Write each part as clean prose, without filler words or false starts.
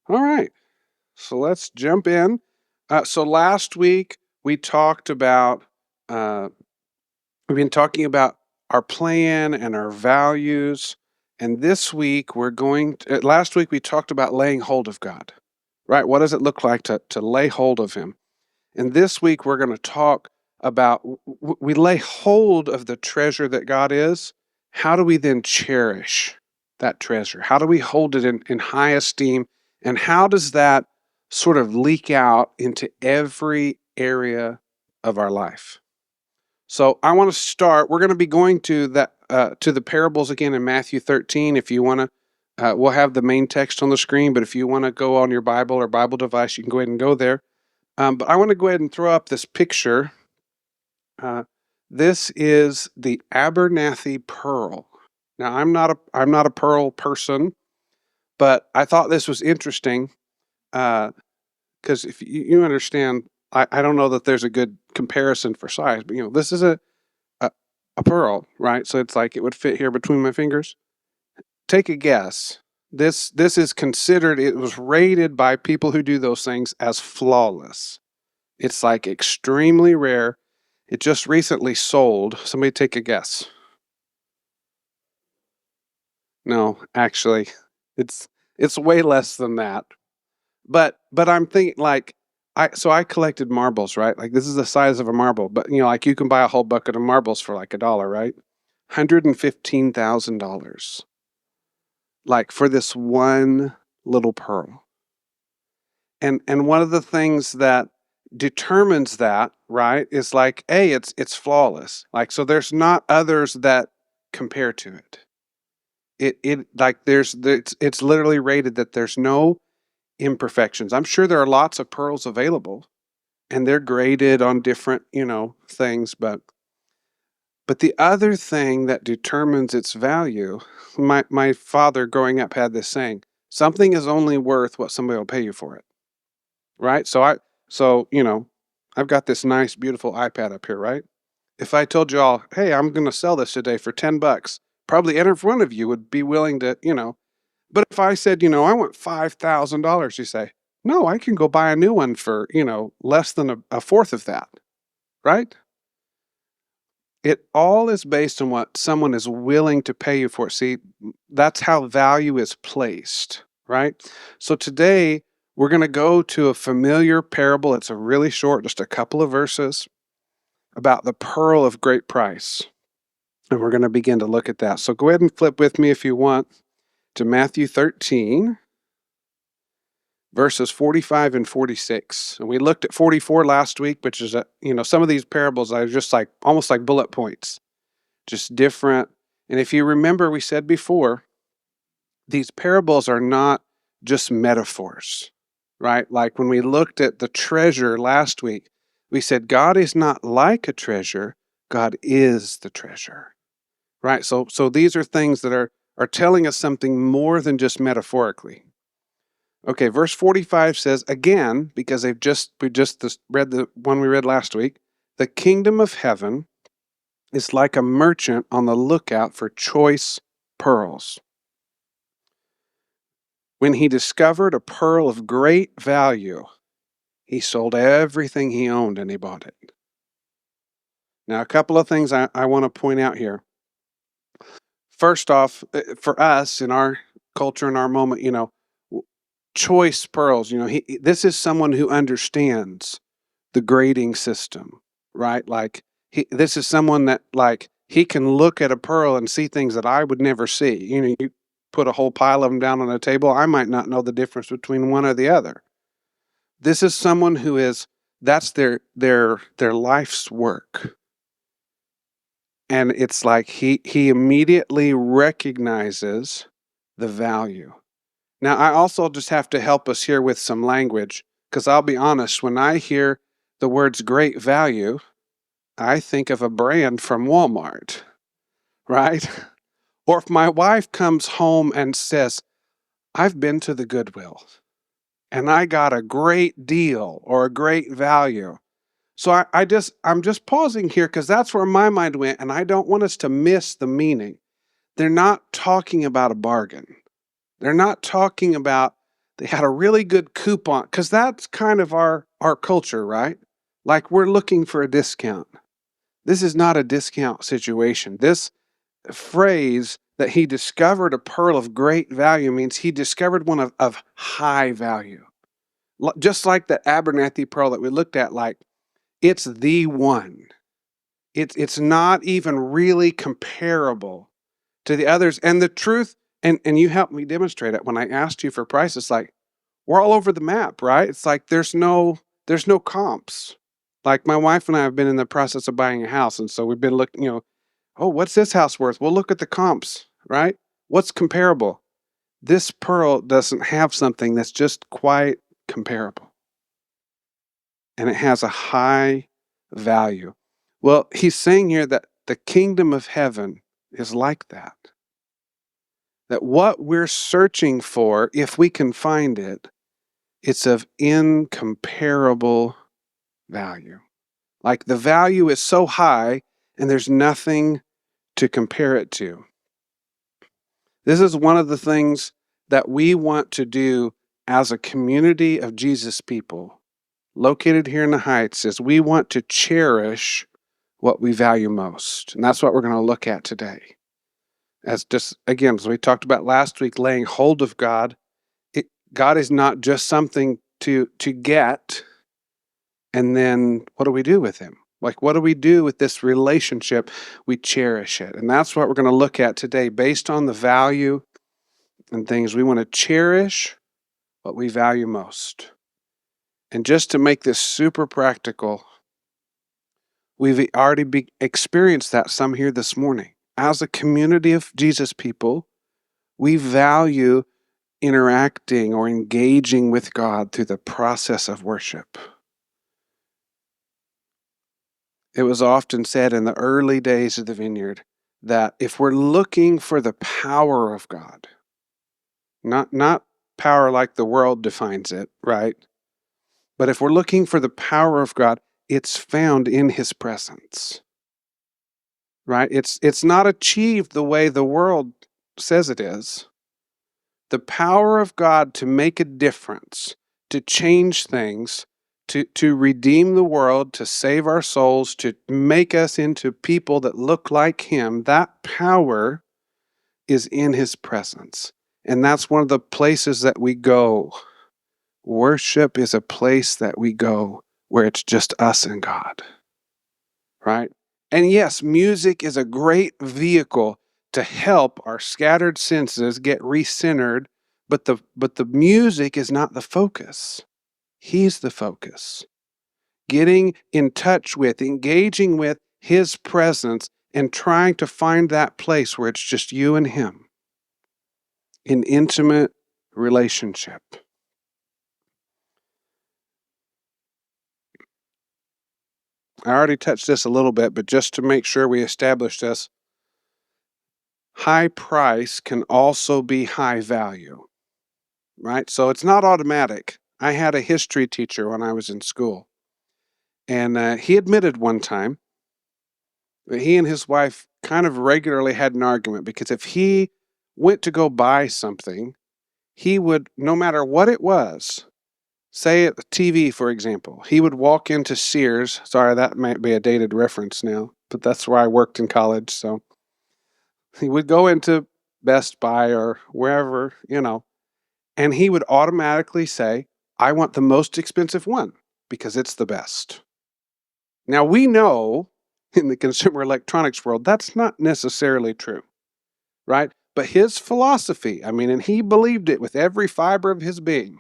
All right. So let's jump in. So last week we talked about, uh, we've been talking about our plan and our values. And this week last week we talked about laying hold of God, right? What does it look like to lay hold of Him? And this week we're going to talk about we lay hold of the treasure that God is. How do we then cherish that treasure? How do we hold it in high esteem? And how does that sort of leak out into every area of our life? So I want to start. We're going to be going to the parables again in Matthew 13. If you want to, we'll have the main text on the screen. But if you want to go on your Bible or Bible device, you can go ahead and go there. But I want to go ahead and throw up this picture. Uh, this is the Abernathy pearl. Now, I'm not a pearl person, but I thought this was interesting because if you understand, I don't know that there's a good comparison for size, but this is a a pearl, right? So it's like it would fit here between my fingers. Take a guess. This is considered. It was rated by people who do those things as flawless. It's like extremely rare. It just recently sold. Somebody take a guess. No, actually, it's way less than that. But I'm thinking like I collected marbles, right? Like this is the size of a marble, but like you can buy a whole bucket of marbles for like $1, right? $115,000. Like for this one little pearl. And one of the things that determines that, right, is like, it's flawless. Like, so there's not others that compare to it. It like it's literally rated that there's no imperfections. I'm sure there are lots of pearls available and they're graded on different, things, but the other thing that determines its value, my father growing up had this saying, something is only worth what somebody will pay you for it. Right? So I've got this nice, beautiful iPad up here, right? If I told you all, hey, I'm going to sell this today for $10, probably every one of you would be willing to. But if I said, I want $5,000, you say, no, I can go buy a new one for, less than a fourth of that, right? It all is based on what someone is willing to pay you for. See, that's how value is placed, right? So today we're going to go to a familiar parable. It's a really short, just a couple of verses about the pearl of great price. And we're going to begin to look at that. So go ahead and flip with me if you want to Matthew 13, verses 45 and 46. And we looked at 44 last week, which is, some of these parables are just like almost like bullet points. Just different. And if you remember, we said before, these parables are not just metaphors, right? Like when we looked at the treasure last week, we said God is not like a treasure, God is the treasure, right? So these are things that are telling us something more than just metaphorically. Okay, verse 45 says again, because we just read the one we read last week, the kingdom of heaven is like a merchant on the lookout for choice pearls. When he discovered a pearl of great value, he sold everything he owned and he bought it. Now, a couple of things I want to point out here. First off, for us in our culture, in our moment, choice pearls, this is someone who understands the grading system, right? Like, this is someone that, like, he can look at a pearl and see things that I would never see. You put a whole pile of them down on a table, I might not know the difference between one or the other. This is someone that's their life's work. And it's like he immediately recognizes the value. Now, I also just have to help us here with some language, because I'll be honest, when I hear the words great value, I think of a brand from Walmart, right? Or if my wife comes home and says, I've been to the Goodwill and I got a great deal or a great value. So I'm just pausing here because that's where my mind went, and I don't want us to miss the meaning. They're not talking about a bargain. They're not talking about They had a really good coupon because that's kind of our culture, right? Like we're looking for a discount. This is not a discount situation. This phrase that he discovered a pearl of great value means he discovered one of high value. Just like the Abernathy pearl that we looked at, like it's the one. It's not even really comparable to the others. And the truth, and you helped me demonstrate it when I asked you for prices, like we're all over the map, right? It's like there's no comps. Like my wife and I have been in the process of buying a house, and so we've been looking, oh, what's this house worth? We'll look at the comps, right? What's comparable? This pearl doesn't have something that's just quite comparable. And it has a high value. Well, he's saying here that the kingdom of heaven is like that. That what we're searching for, if we can find it, it's of incomparable value. Like the value is so high and there's nothing to compare it to. This is one of the things that we want to do as a community of Jesus people located here in the Heights is we want to cherish what we value most. And that's what we're going to look at today. As just, again, as we talked about last week, laying hold of God. God is not just something to get, and then what do we do with him? Like, what do we do with this relationship? We cherish it. And that's what we're going to look at today. Based on the value and things, we want to cherish what we value most. And just to make this super practical, we've already experienced that some here this morning. As a community of Jesus people, we value interacting or engaging with God through the process of worship. It was often said in the early days of the Vineyard that if we're looking for the power of God, not power like the world defines it, right? But if we're looking for the power of God, it's found in his presence. Right? It's not achieved the way the world says it is. The power of God to make a difference, to change things, to redeem the world, to save our souls, to make us into people that look like him, that power is in his presence. And that's one of the places that we go. Worship is a place that we go where it's just us and God. Right? And yes, music is a great vehicle to help our scattered senses get recentered, but the music is not the focus. He's the focus. Getting in touch with, engaging with his presence and trying to find that place where it's just you and him in intimate relationship. I already touched this a little bit, but just to make sure we establish this, high price can also be high value, right? So it's not automatic. I had a history teacher when I was in school, and he admitted one time that he and his wife kind of regularly had an argument because if he went to go buy something, he would, no matter what it was, say a TV, for example, he would walk into Sears. Sorry, that might be a dated reference now, but that's where I worked in college, so he would go into Best Buy or wherever, and he would automatically say, I want the most expensive one because it's the best. Now, we know in the consumer electronics world, that's not necessarily true, right? But his philosophy, and he believed it with every fiber of his being.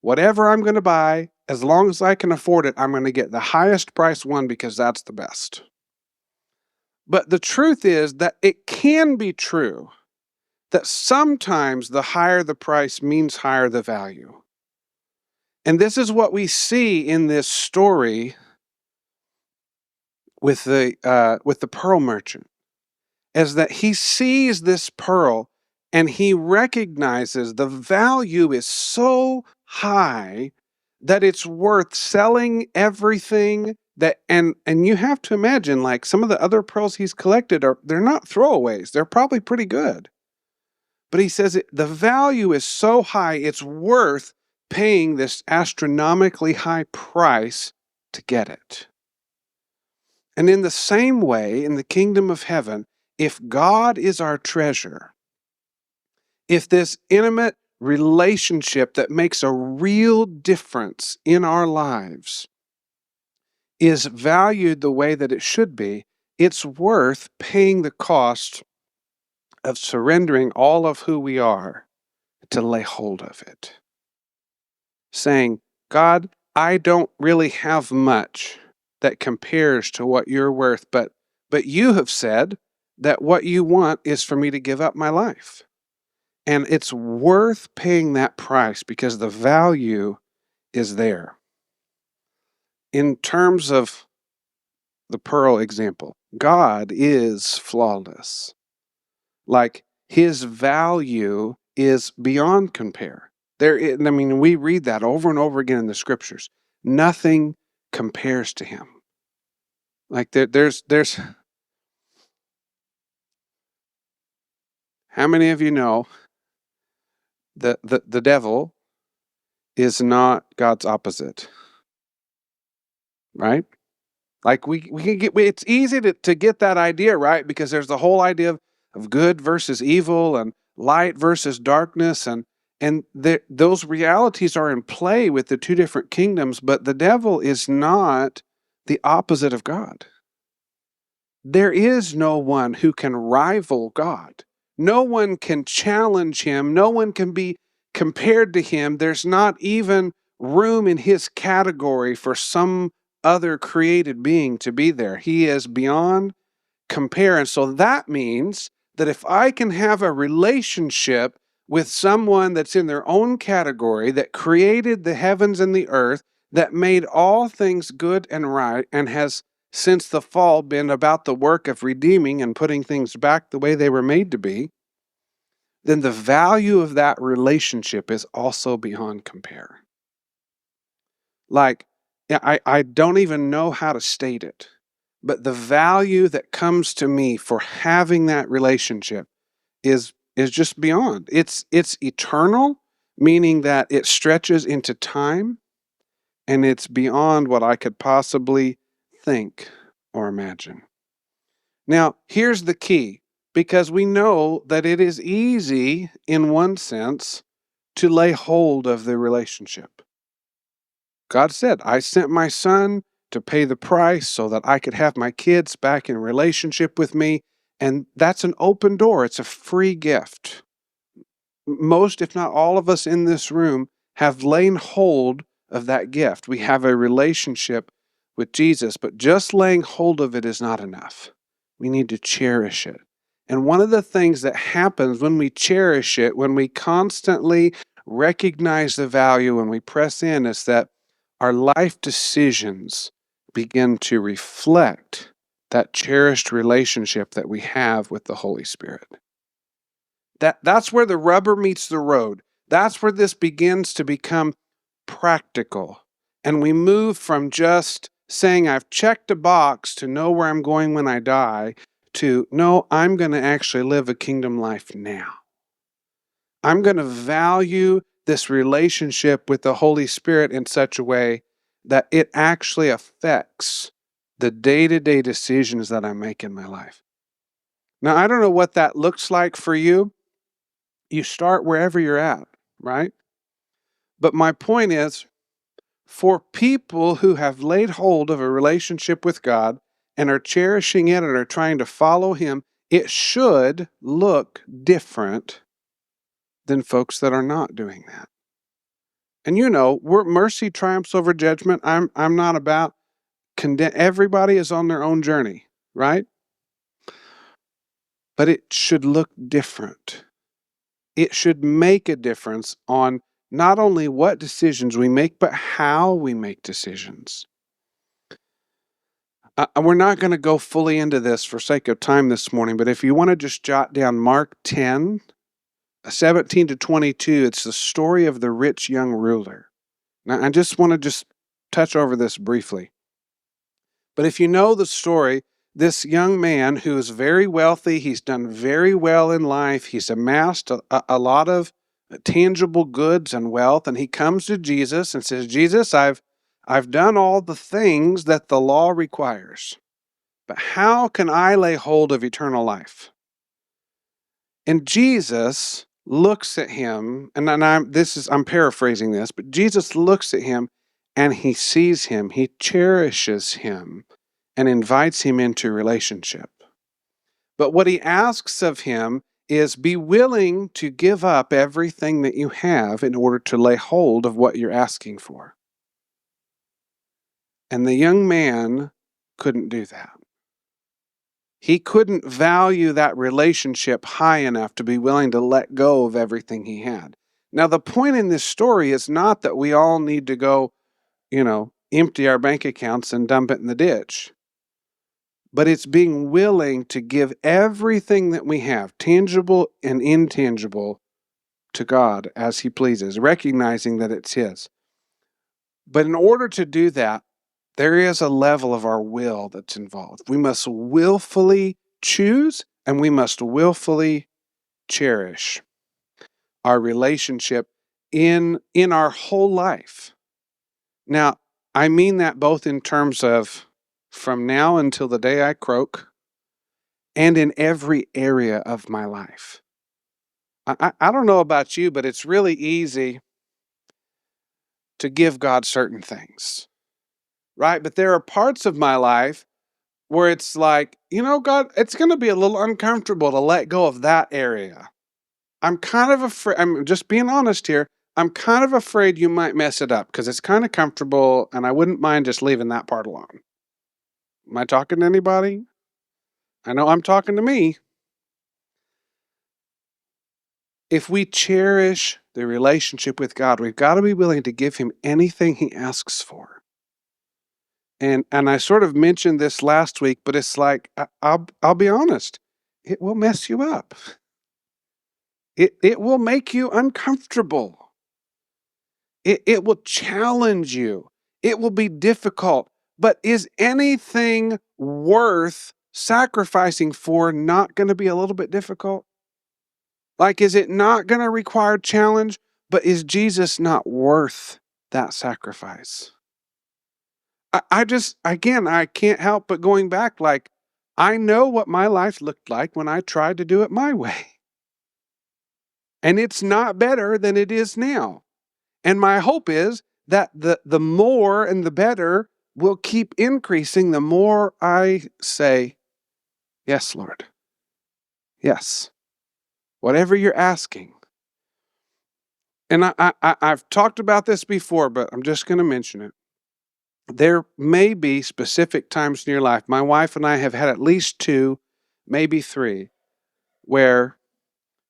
Whatever I'm going to buy, as long as I can afford it, I'm going to get the highest price one because that's the best. But the truth is that it can be true that sometimes the higher the price means higher the value. And this is what we see in this story with the pearl merchant, is that he sees this pearl and he recognizes the value is so high that it's worth selling everything that and you have to imagine, like, some of the other pearls he's collected they're not throwaways. They're probably pretty good. But he says the value is so high, it's worth paying this astronomically high price to get it. And in the same way, in the kingdom of heaven, if God is our treasure, if this intimate relationship that makes a real difference in our lives is valued the way that it should be, it's worth paying the cost of surrendering all of who we are to lay hold of it. Saying, God, I don't really have much that compares to what you're worth, but you have said that what you want is for me to give up my life. And it's worth paying that price because the value is there. In terms of the pearl example, God is flawless. Like, his value is beyond compare. We read that over and over again in the scriptures. Nothing compares to him. Like there's how many of you know that the devil is not God's opposite? Right? Like we can get, it's easy to get that idea, right? Because there's the whole idea of good versus evil and light versus darkness, and those realities are in play with the two different kingdoms, but the devil is not the opposite of God. There is no one who can rival God. No one can challenge him. No one can be compared to him. There's not even room in his category for some other created being to be there. He is beyond compare. And so that means that if I can have a relationship with someone that's in their own category, that created the heavens and the earth, that made all things good and right, and has since the fall been about the work of redeeming and putting things back the way they were made to be, then the value of that relationship is also beyond compare. Like, I don't even know how to state it, but the value that comes to me for having that relationship is just beyond. It's eternal, meaning that it stretches into time, and it's beyond what I could possibly think or imagine. Now, here's the key, because we know that it is easy, in one sense, to lay hold of the relationship. God said, I sent my son to pay the price so that I could have my kids back in relationship with me. And that's an open door. It's a free gift. Most, if not all of us in this room, have laid hold of that gift. We have a relationship with Jesus, but just laying hold of it is not enough. We need to cherish it. And one of the things that happens when we cherish it, when we constantly recognize the value and we press in, is that our life decisions begin to reflect that cherished relationship that we have with the Holy Spirit. That's where the rubber meets the road. That's where this begins to become practical. And we move from just saying, I've checked a box to know where I'm going when I die, to, no, I'm going to actually live a kingdom life now. I'm going to value this relationship with the Holy Spirit in such a way that it actually affects the day-to-day decisions that I make in my life. Now, I don't know what that looks like for you. You start wherever you're at, right? But my point is, for people who have laid hold of a relationship with God and are cherishing it and are trying to follow Him, it should look different than folks that are not doing that. And mercy triumphs over judgment. I'm not about condemn. Everybody is on their own journey, right? But it should look different. It should make a difference on not only what decisions we make, but how we make decisions. We're not going to go fully into this for sake of time this morning, but if you want to just jot down Mark 10, 17 to 22, it's the story of the rich young ruler. Now, I just want to touch over this briefly. But if you know the story, this young man who is very wealthy. He's done very well in life. He's amassed a lot of tangible goods and wealth. And he comes to Jesus and says, Jesus, I've done all the things that the law requires, but how can I lay hold of eternal life? And Jesus looks at him, and I'm paraphrasing this, but Jesus looks at him and he sees him, he cherishes him, and invites him into relationship. But what he asks of him is be willing to give up everything that you have in order to lay hold of what you're asking for. And the young man couldn't do that. He couldn't value that relationship high enough to be willing to let go of everything he had. Now, the point in this story is not that we all need to go, empty our bank accounts and dump it in the ditch. But it's being willing to give everything that we have, tangible and intangible, to God as He pleases, recognizing that it's His. But in order to do that, there is a level of our will that's involved. We must willfully choose and we must willfully cherish our relationship in our whole life. Now, I mean that both in terms of from now until the day I croak and in every area of my life. I don't know about you, but it's really easy to give God certain things, right? But there are parts of my life where it's like, God, it's going to be a little uncomfortable to let go of that area. I'm kind of afraid, I'm just being honest here. I'm kind of afraid you might mess it up because it's kind of comfortable and I wouldn't mind just leaving that part alone. Am I talking to anybody? I know I'm talking to me. If we cherish the relationship with God, we've got to be willing to give Him anything He asks for. And I sort of mentioned this last week, but it's like, I'll be honest, it will mess you up. It will make you uncomfortable. It will challenge you. It will be difficult. But is anything worth sacrificing for not going to be a little bit difficult? Like, is it not going to require challenge? But is Jesus not worth that sacrifice? I can't help but going back, like, I know what my life looked like when I tried to do it my way. And it's not better than it is now. And my hope is that the more and the better will keep increasing the more I say, yes, Lord. Yes. Whatever you're asking. And I've talked about this before, but I'm just going to mention it. There may be specific times in your life. My wife and I have had at least 2, maybe 3, where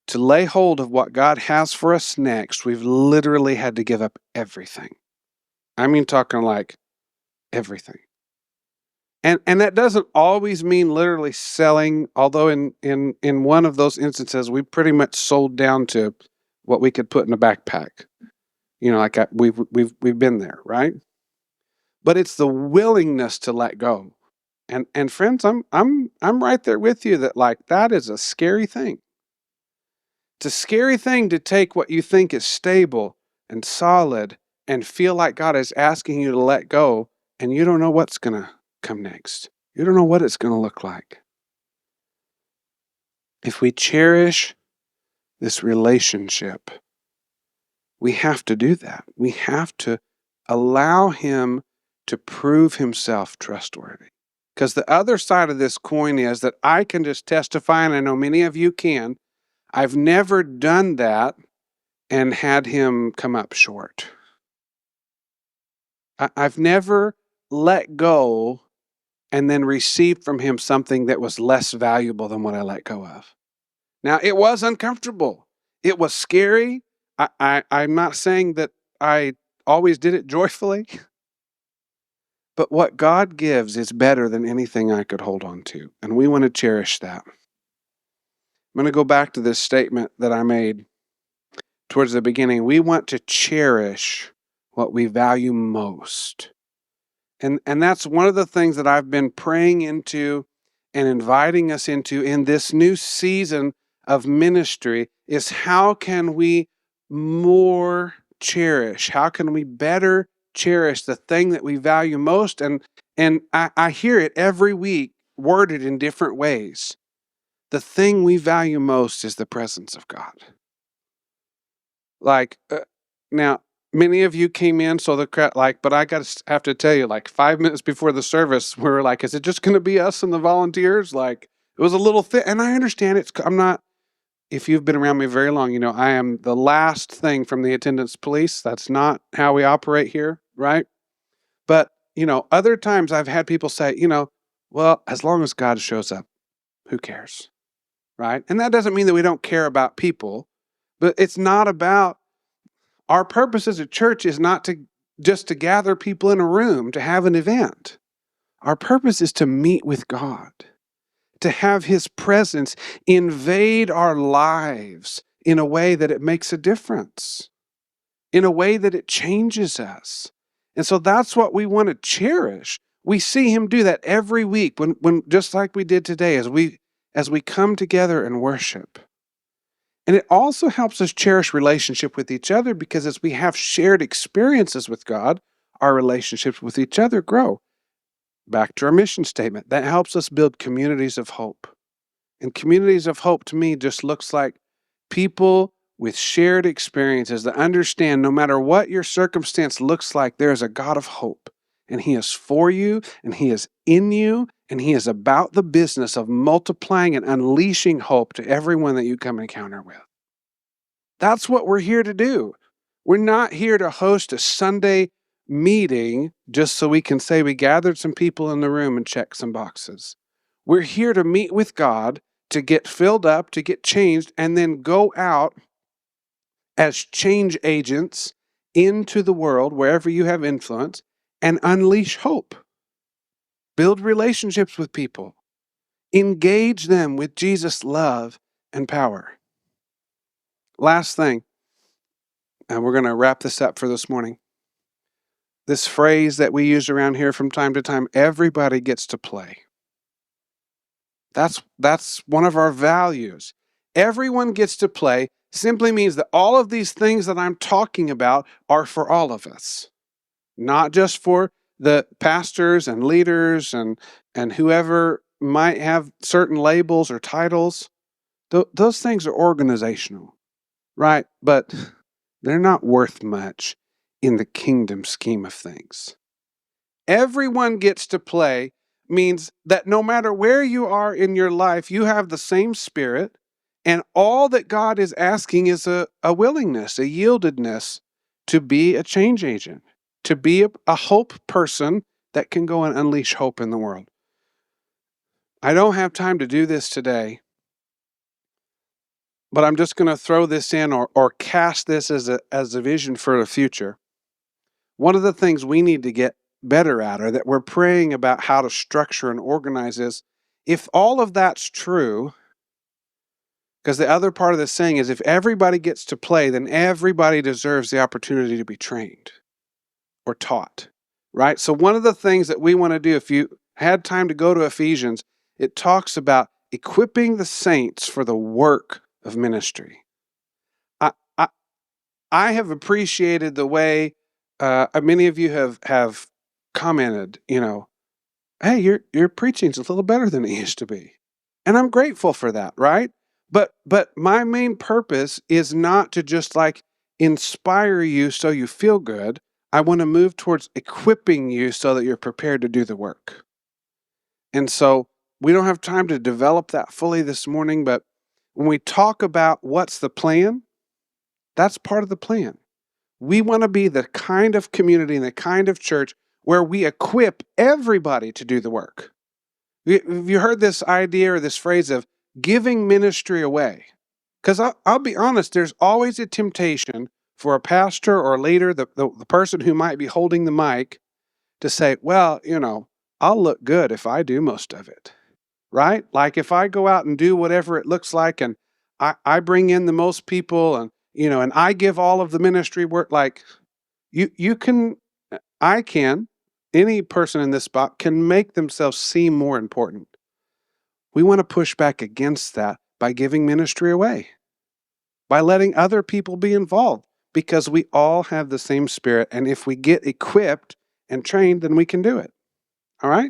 to lay hold of what God has for us next, we've literally had to give up everything. I mean, talking like everything. And that doesn't always mean literally selling, although in one of those instances, we pretty much sold down to what we could put in a backpack. We've been there, right? But it's the willingness to let go. And friends, I'm right there with you that like that is a scary thing. It's a scary thing to take what you think is stable and solid and feel like God is asking you to let go and you don't know what's going to come next. You don't know what it's going to look like. If we cherish this relationship, we have to do that. We have to allow Him to prove Himself trustworthy. Because the other side of this coin is that I can just testify, and I know many of you can, I've never done that and had Him come up short. I've never let go and then received from Him something that was less valuable than what I let go of. Now, it was uncomfortable. It was scary. I'm not saying that I always did it joyfully. But what God gives is better than anything I could hold on to. And we want to cherish that. I'm going to go back to this statement that I made towards the beginning. We want to cherish what we value most. And that's one of the things that I've been praying into and inviting us into in this new season of ministry is how can we more cherish? How can we better cherish the thing that we value most? And I hear it every week worded in different ways. The thing we value most is the presence of God. Like, now, many of you came in, so the crowd, like, but I have to tell you, like 5 minutes before the service, we were like, is it just going to be us and the volunteers? Like, it was a little thick, and I understand I'm not, if you've been around me very long, you know, I am the last thing from the attendance police. That's not how we operate here, right? But, you know, other times I've had people say, you know, well, as long as God shows up, who cares? Right? And that doesn't mean that we don't care about people, but it's not about, our purpose as a church is not to just to gather people in a room to have an event. Our purpose is to meet with God, to have his presence invade our lives in a way that it makes a difference, in a way that it changes us. And so that's what we want to cherish. We see him do that every week when just like we did today as we come together and worship. And it also helps us cherish relationship with each other because as we have shared experiences with God, our relationships with each other grow. Back to our mission statement, that helps us build communities of hope. And communities of hope to me just looks like people with shared experiences that understand no matter what your circumstance looks like, there is a God of hope. And he is for you, and he is in you, and he is about the business of multiplying and unleashing hope to everyone that you come encounter with. That's what we're here to do. We're not here to host a Sunday meeting just so we can say we gathered some people in the room and check some boxes. We're here to meet with God, to get filled up, to get changed, and then go out as change agents into the world, wherever you have influence, and unleash hope. Build relationships with people. Engage them with Jesus' love and power. Last thing, and we're going to wrap this up for this morning. This phrase that we use around here from time to time, everybody gets to play. That's one of our values. Everyone gets to play simply means that all of these things that I'm talking about are for all of us. Not just for the pastors and leaders and whoever might have certain labels or titles. Those things are organizational, right? But they're not worth much in the kingdom scheme of things. Everyone gets to play means that no matter where you are in your life, you have the same spirit, and all that God is asking is a willingness, a yieldedness to be a change agent, to be a hope person that can go and unleash hope in the world. I don't have time to do this today, but I'm just going to throw this in or cast this as a vision for the future. One of the things we need to get better at, or that we're praying about how to structure and organize, is if all of that's true, because the other part of this saying is if everybody gets to play, then everybody deserves the opportunity to be trained or taught, right? So one of the things that we want to do, if you had time to go to Ephesians, it talks about equipping the saints for the work of ministry. I have appreciated the way many of you have commented, you know, hey, your preaching's a little better than it used to be. And I'm grateful for that, right? But my main purpose is not to just like inspire you so you feel good. I want to move towards equipping you so that you're prepared to do the work. And so we don't have time to develop that fully this morning, but when we talk about what's the plan, that's part of the plan. We want to be the kind of community and the kind of church where we equip everybody to do the work. Have you heard this idea or this phrase of giving ministry away? Because I'll be honest, there's always a temptation for a pastor or a leader, the person who might be holding the mic, to say, well, you know, I'll look good if I do most of it, right? Like if I go out and do whatever it looks like and I bring in the most people and, you know, and I give all of the ministry work, like you can, any person in this spot can make themselves seem more important. We want to push back against that by giving ministry away, by letting other people be involved, because we all have the same spirit. And if we get equipped and trained, then we can do it. All right?